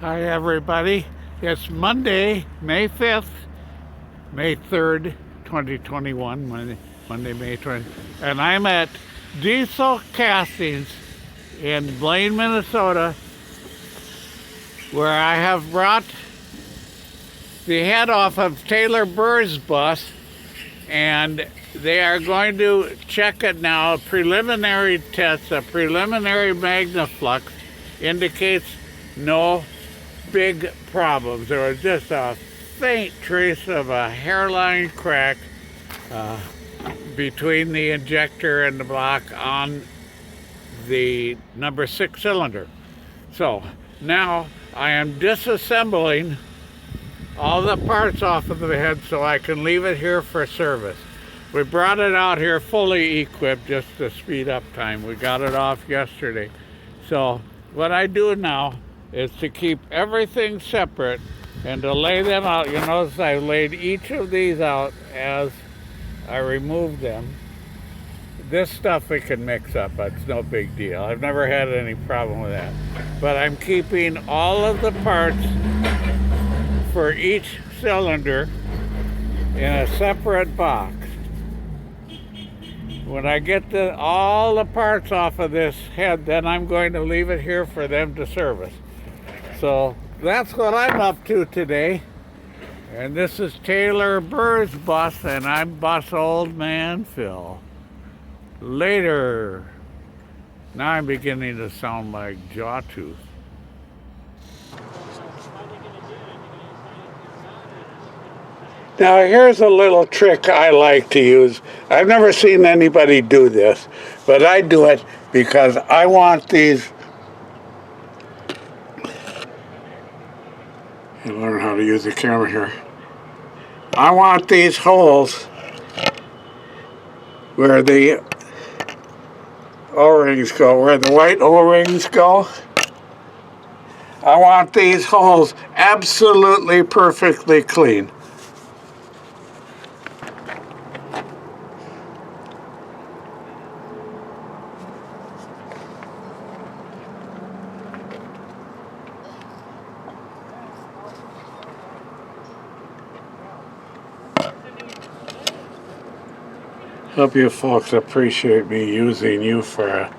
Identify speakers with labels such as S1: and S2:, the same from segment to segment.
S1: Hi everybody, it's Monday, May 5th, May 3rd, 2021, Monday, May 20th, and I'm at Diesel Castings in Blaine, Minnesota, where I have brought the head off of Taylor Burr's bus, and they are going to check it now. A preliminary test, a preliminary magnaflux indicates no big problems. There was just a faint trace of a hairline crack between the injector and the block on the number 6 cylinder. So now I am disassembling all the parts off of the head so I can leave it here for service. We brought it out here fully equipped just to speed up time. We got it off yesterday. So what I do now is to keep everything separate and to lay them out. You notice I laid each of these out as I remove them. This stuff we can mix up, it's no big deal. I've never had any problem with that. But I'm keeping all of the parts for each cylinder in a separate box. When I get all the parts off of this head, then I'm going to leave it here for them to service. So that's what I'm up to today. And this is Taylor Burr's bus, and I'm bus old man Phil. Later. Now I'm beginning to sound like Jawtooth. Now here's a little trick I like to use. I've never seen anybody do this, but I do it because I want these. You learn how to use the camera here. I want these holes where the O-rings go, where the white O-rings go. I want these holes absolutely perfectly clean. Hope you folks appreciate me using you for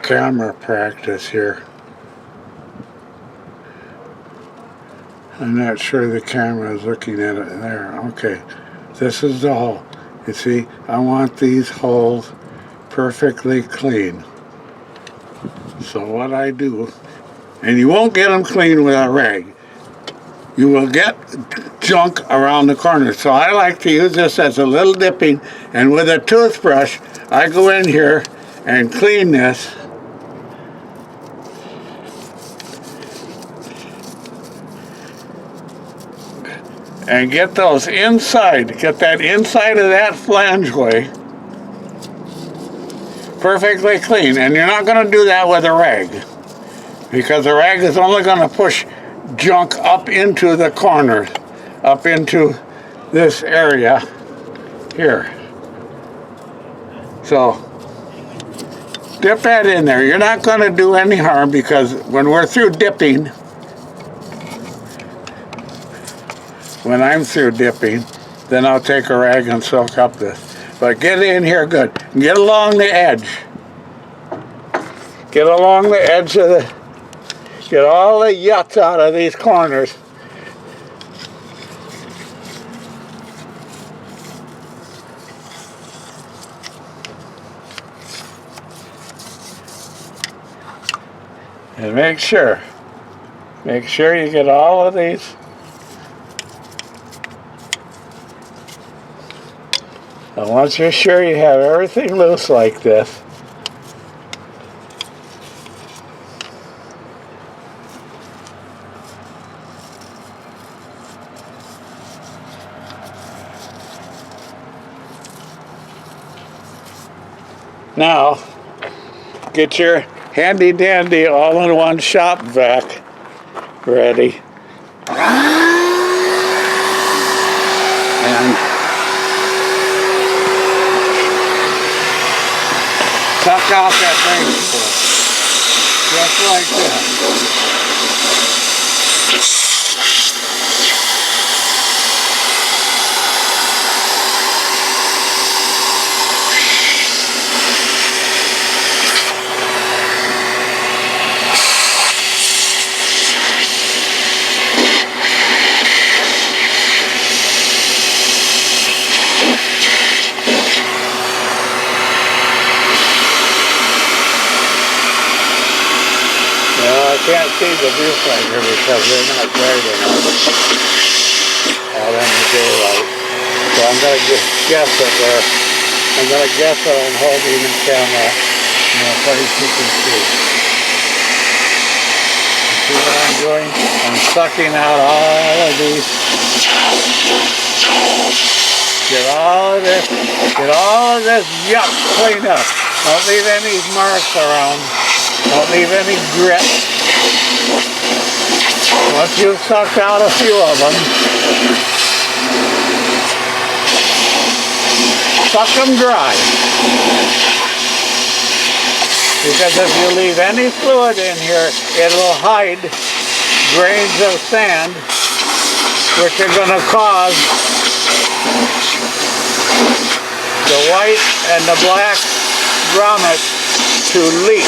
S1: camera practice here. I'm not sure the camera is looking at it there. Okay, this is the hole. You see, I want these holes perfectly clean. So what I do, and you won't get them clean with a rag. You will get junk around the corners. So I like to use this as a little dipping, and with a toothbrush I go in here and clean this. And get those inside, get that inside of that flangeway perfectly clean. And you're not going to do that with a rag, because the rag is only going to push junk up into the corners, up into this area here. So dip that in there. You're not going to do any harm, because when we're through dipping, when I'm through dipping, then I'll take a rag and soak up this. But get in here good. Get along the edge. Get along the edge of the, get all the yuts out of these corners. And make sure you get all of these. And once you're sure you have everything loose like this, now get your handy dandy all-in-one shop vac ready. And suck out that rain. Just like that. I can't see the viewfinder because they're not bright enough out in the daylight. So I'm going to just guess it there. I'm going to guess that I'm holding the camera in a place you can see. You see what I'm doing? I'm sucking out all of these. Get all of this yuck cleaned up. Don't leave any marks around. Don't leave any grit. Once you've sucked out a few of them, suck them dry. Because if you leave any fluid in here, it'll hide grains of sand, which are going to cause the white and the black grommets to leak.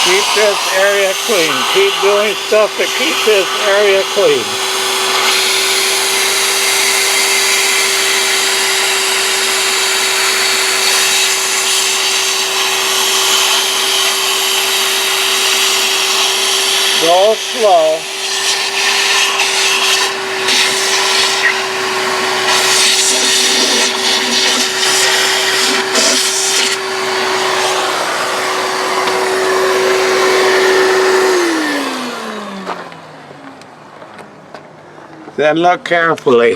S1: Keep this area clean. Keep doing stuff to keep this area clean. Go slow. Then look carefully.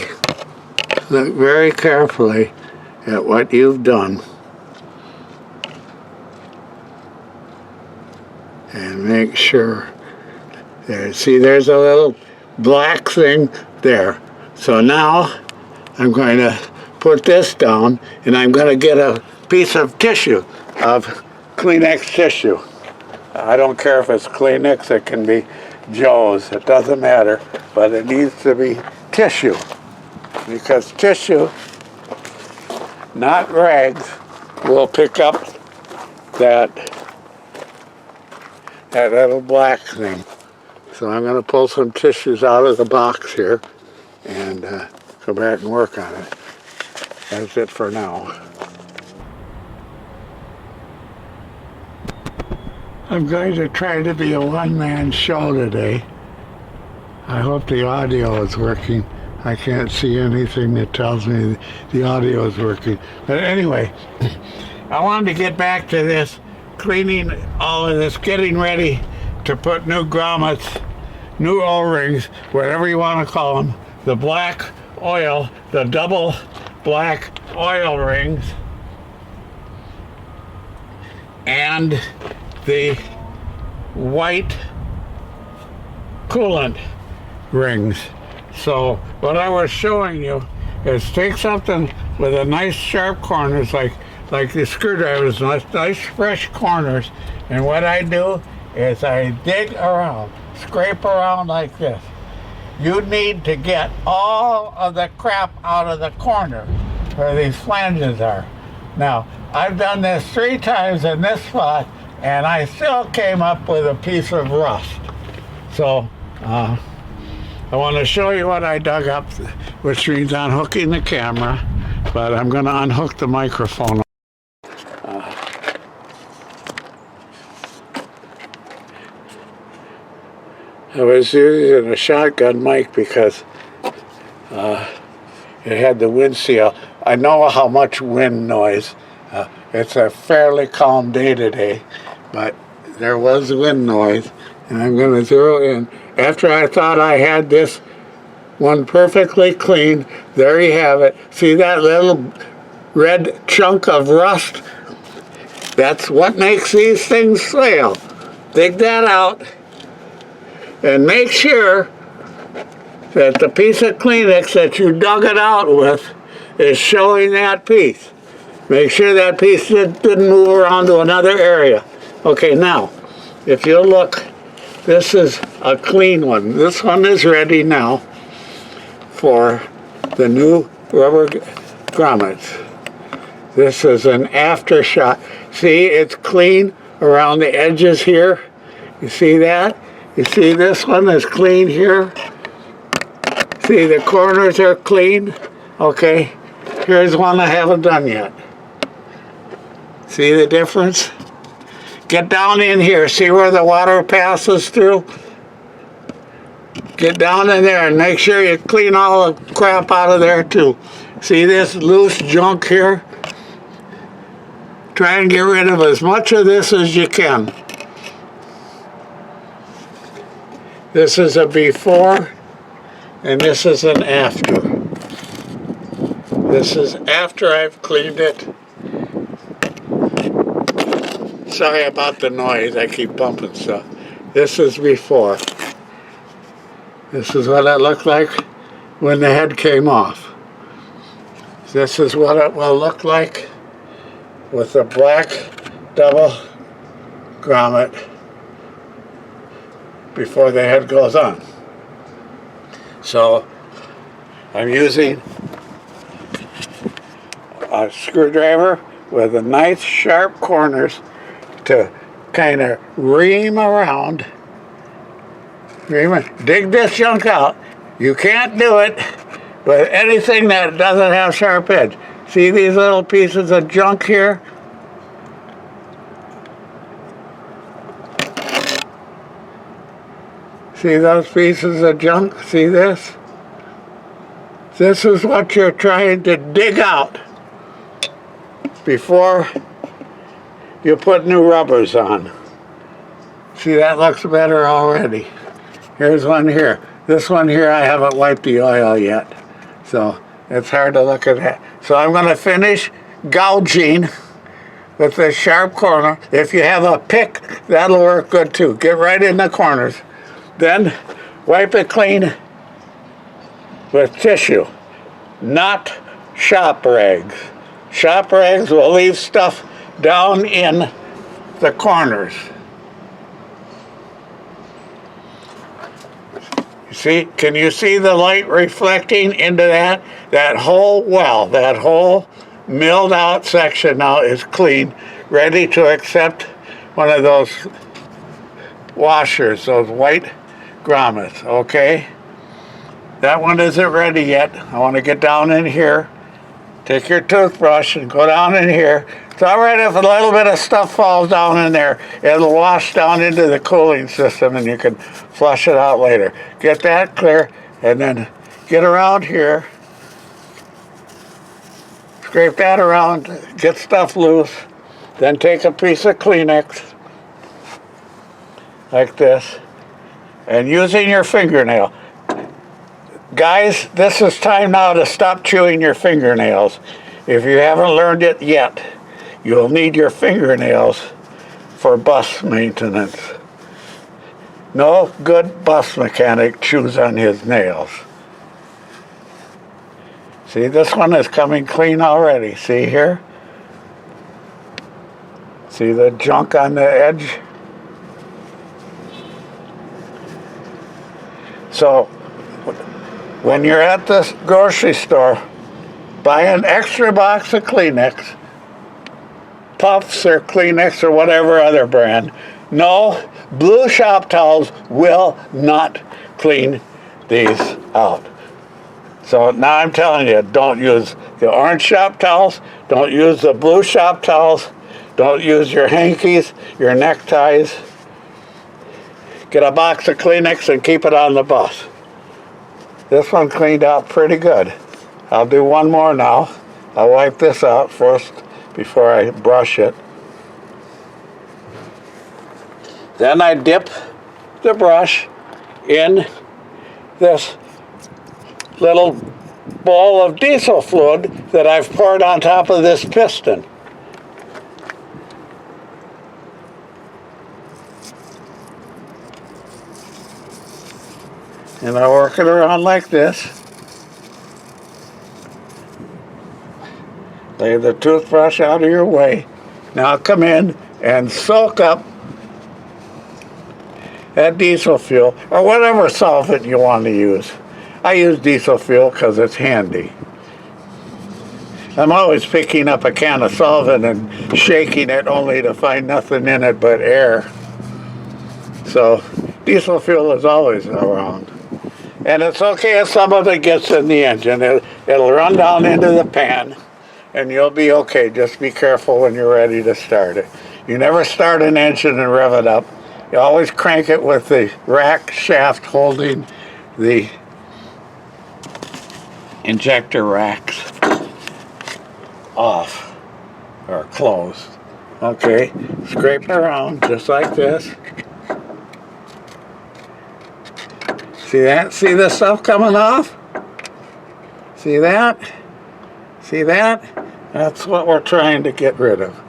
S1: Look very carefully at what you've done. And make sure. There, see, there's a little black thing there. So now I'm going to put this down and I'm going to get a piece of tissue, of Kleenex tissue. I don't care if it's Kleenex, it can be Joe's, it doesn't matter, but it needs to be tissue. Because tissue, not rags, will pick up that little black thing. So I'm going to pull some tissues out of the box here and go back and work on it. That's it for now. I'm going to try to be a one-man show today. I hope the audio is working. I can't see anything that tells me the audio is working. But anyway, I wanted to get back to this, cleaning all of this, getting ready to put new grommets, new O-rings, whatever you want to call them, the black oil, the double black oil rings, and the white coolant rings. So what I was showing you is take something with a nice sharp corners, like the screwdrivers, nice fresh corners, and what I do is I dig around, scrape around like this. You need to get all of the crap out of the corner where these flanges are. Now, I've done this 3 times in this spot, and I still came up with a piece of rust. So, I want to show you what I dug up, which means unhooking the camera, but I'm going to unhook the microphone. I was using a shotgun mic because it had the wind seal. I know how much wind noise. It's a fairly calm day today, but there was wind noise, and I'm going to zero in. After I thought I had this one perfectly clean, there you have it. See that little red chunk of rust? That's what makes these things fail. Dig that out and make sure that the piece of Kleenex that you dug it out with is showing that piece. Make sure that piece didn't move around to another area. Okay, now, if you look, this is a clean one. This one is ready now for the new rubber grommets. This is an aftershock. See, it's clean around the edges here. You see that? You see this one is clean here. See, the corners are clean. Okay, here's one I haven't done yet. See the difference? Get down in here. See where the water passes through? Get down in there and make sure you clean all the crap out of there too. See this loose junk here? Try and get rid of as much of this as you can. This is a before and this is an after. This is after I've cleaned it. Sorry about the noise, I keep bumping stuff. This is before. This is what it looked like when the head came off. This is what it will look like with the black double grommet before the head goes on. So I'm using a screwdriver with a nice sharp corners to kind of ream around. Dig this junk out. You can't do it with anything that doesn't have sharp edge. See these little pieces of junk here? See those pieces of junk? See this? This is what you're trying to dig out before you put new rubbers on. See, that looks better already. Here's one here. This one here, I haven't wiped the oil yet, so it's hard to look at that. So I'm going to finish gouging with the sharp corner. If you have a pick, that'll work good too. Get right in the corners. Then wipe it clean with tissue, not shop rags. Shop rags will leave stuff down in the corners. You see, can you see the light reflecting into that? That whole well, that whole milled out section now is clean, ready to accept one of those washers, those white grommets, okay? That one isn't ready yet. I want to get down in here. Take your toothbrush and go down in here. It's all right if a little bit of stuff falls down in there. It'll wash down into the cooling system and you can flush it out later. Get that clear and then get around here. Scrape that around, get stuff loose. Then take a piece of Kleenex like this and using your fingernail. Guys, this is time now to stop chewing your fingernails. If you haven't learned it yet, you'll need your fingernails for bus maintenance. No good bus mechanic chews on his nails. See, this one is coming clean already. See here? See the junk on the edge? So, when you're at the grocery store, buy an extra box of Kleenex, Puffs or Kleenex or whatever other brand. No, blue shop towels will not clean these out. So now I'm telling you, don't use the orange shop towels, don't use the blue shop towels, don't use your hankies, your neckties. Get a box of Kleenex and keep it on the bus. This one cleaned out pretty good. I'll do one more now. I'll wipe this out first before I brush it. Then I dip the brush in this little bowl of diesel fluid that I've poured on top of this piston. And I work it around like this. Lay the toothbrush out of your way. Now come in and soak up that diesel fuel, or whatever solvent you want to use. I use diesel fuel because it's handy. I'm always picking up a can of solvent and shaking it only to find nothing in it but air. So diesel fuel is always around. And it's okay if some of it gets in the engine. It'll run down into the pan and you'll be okay. Just be careful when you're ready to start it. You never start an engine and rev it up. You always crank it with the rack shaft holding the injector racks off or closed. Okay, scrape it around just like this. See that? See this stuff coming off? See that? See that? That's what we're trying to get rid of.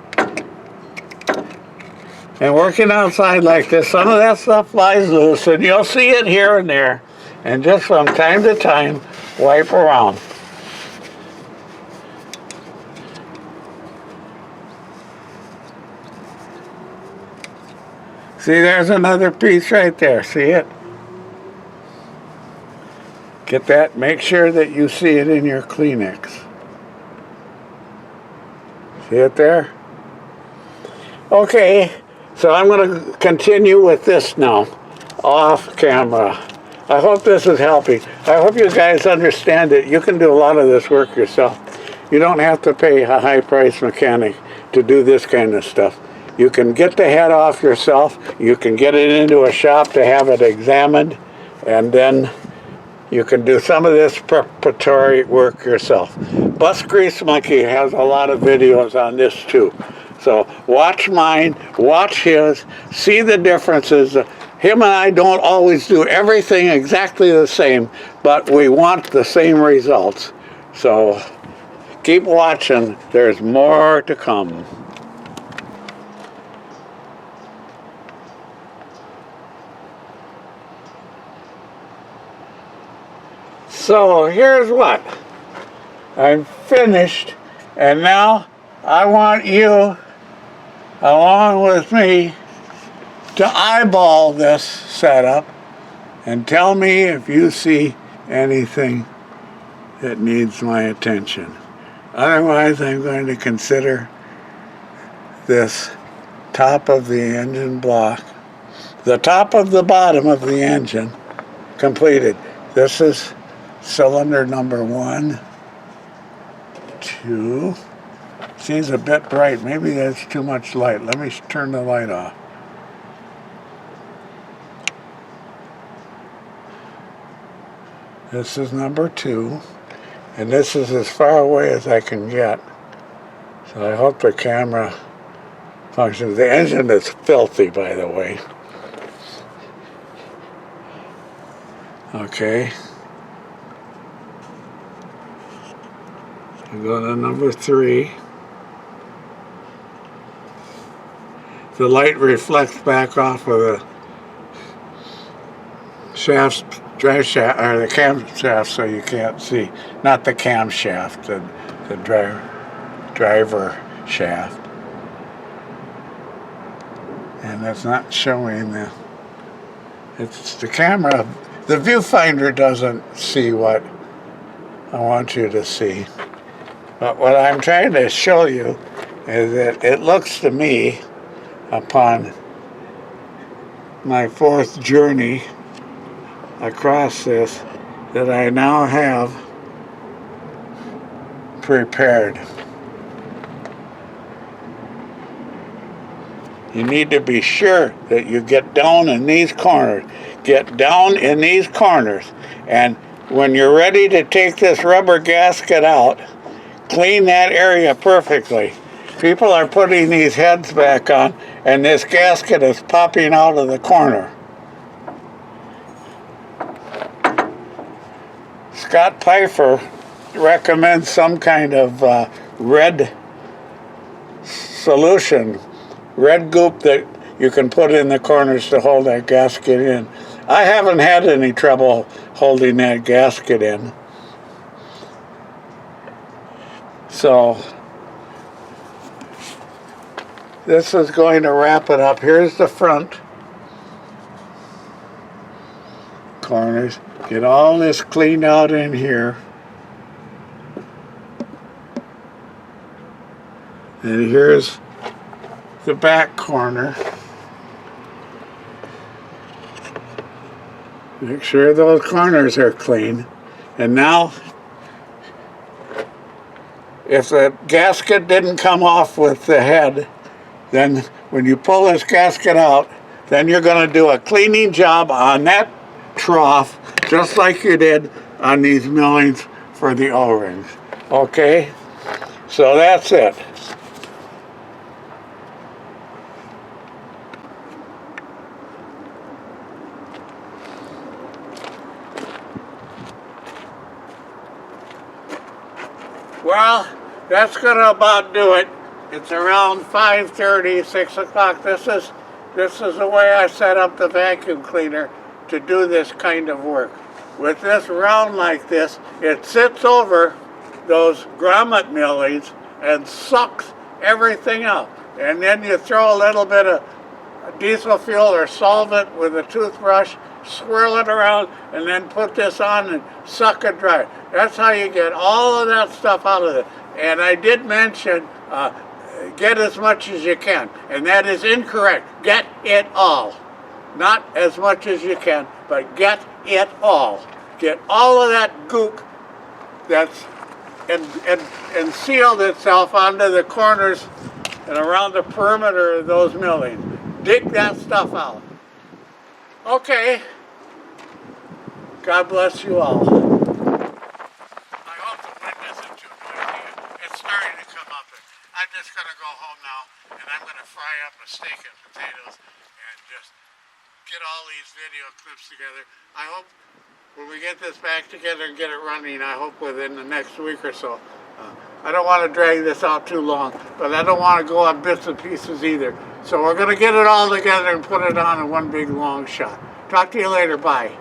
S1: And working outside like this, some of that stuff flies loose, and you'll see it here and there. And just from time to time, wipe around. See, there's another piece right there. See it? Get that. Make sure that you see it in your Kleenex. See it there? Okay. So I'm going to continue with this now, off camera. I hope this is helping. I hope you guys understand that you can do a lot of this work yourself. You don't have to pay a high-priced mechanic to do this kind of stuff. You can get the head off yourself. You can get it into a shop to have it examined, and then you can do some of this preparatory work yourself. Bus Grease Monkey has a lot of videos on this too. So watch mine, watch his, see the differences. Him and I don't always do everything exactly the same, but we want the same results. So keep watching, there's more to come. So here's what. I'm finished, and now I want you, along with me, to eyeball this setup and tell me if you see anything that needs my attention. Otherwise, I'm going to consider this top of the engine block, the top of the bottom of the engine, completed. This is cylinder number 1, 2. Seems a bit bright. Maybe that's too much light. Let me turn the light off. This is number 2. And this is as far away as I can get. So I hope the camera functions. The engine is filthy, by the way. Okay. I go to number 3. The light reflects back off of the shafts, drive shaft, or the cam shaft, so you can't see. Not the cam shaft, the driver shaft. And that's not showing the. It's the camera. The viewfinder doesn't see what I want you to see. But what I'm trying to show you is that it looks to me, upon my 4th journey across this, that I now have prepared. You need to be sure that you get down in these corners. Get down in these corners. And when you're ready to take this rubber gasket out, clean that area perfectly. People are putting these heads back on, and this gasket is popping out of the corner. Scott Pfeiffer recommends some kind of red solution, red goop that you can put in the corners to hold that gasket in. I haven't had any trouble holding that gasket in. So this is going to wrap it up. Here's the front corners. Get all this cleaned out in here. And here's the back corner. Make sure those corners are clean. And now, if the gasket didn't come off with the head, then when you pull this gasket out, then you're going to do a cleaning job on that trough, just like you did on these millings for the O-rings. Okay? So that's it. Well, that's going to about do it. It's around 5:30, 6 o'clock. This is the way I set up the vacuum cleaner to do this kind of work. With this round like this, it sits over those grommet millings and sucks everything out. And then you throw a little bit of diesel fuel or solvent with a toothbrush, swirl it around, and then put this on and suck it dry. That's how you get all of that stuff out of it. And I did mention get as much as you can, and that is incorrect. Get it all. Not as much as you can, but get it all. Get all of that gook that's and sealed itself onto the corners and around the perimeter of those millings. Dig that stuff out. Okay. God bless you all. I hope the wind isn't too noisy. It's starting to come up. I'm just going to go home now, and I'm going to fry up a steak and potatoes and just get all these video clips together. I hope when we get this back together and get it running, I hope within the next week or so. I don't want to drag this out too long, but I don't want to go on bits and pieces either. So we're going to get it all together and put it on in one big long shot. Talk to you later. Bye.